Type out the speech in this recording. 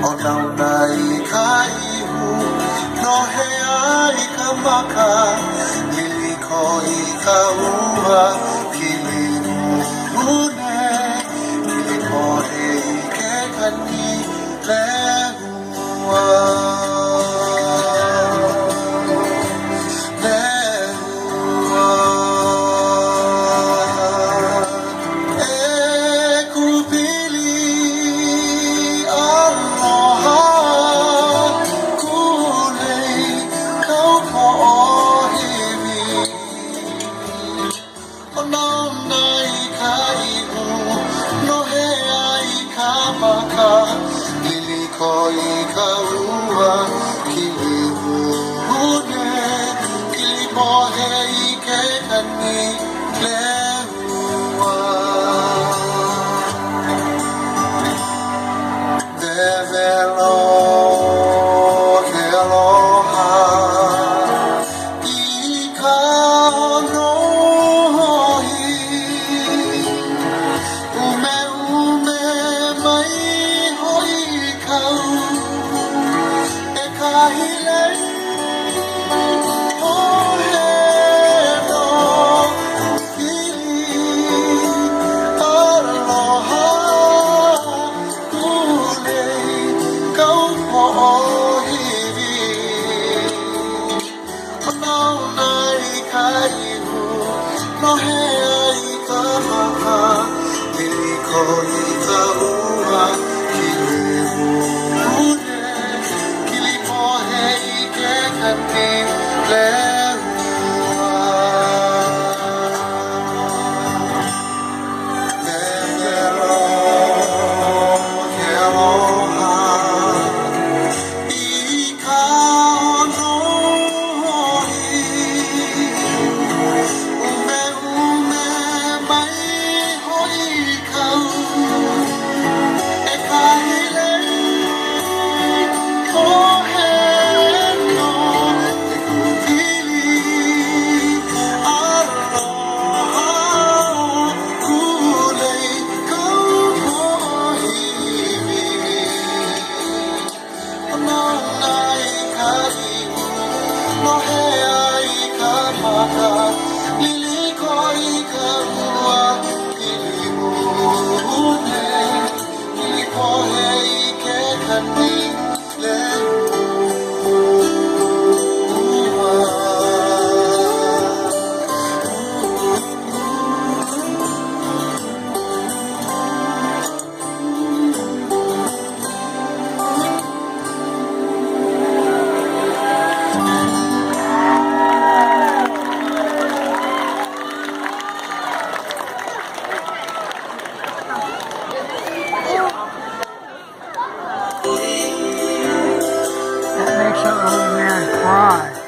Onaunai kaihu no he ai ka maka liliko I ka ua kilimu une liliko he I ke kani lehua Liliko I ka ua kilimu une Kilipo he I ke kani lehua Vevelo ke aloha I ka nohi Ume mai hoi kau E kahi lei o he no pili Aloha unei kau po'ohiwi Onauna I ka ihu no he ai ka maka Liliko I ka ua kilimu une Kilipo he I ke kani lehua Vevelo ke aloha I ka nohi Ume mai hoi kau E kahi lei o he no E kupili aloha Kulei kau pohiwi Onauna I ka ihu no he ai ka maka Liliko I ka ua kilimu une Kilipo he I ke kani That makes an old man cry.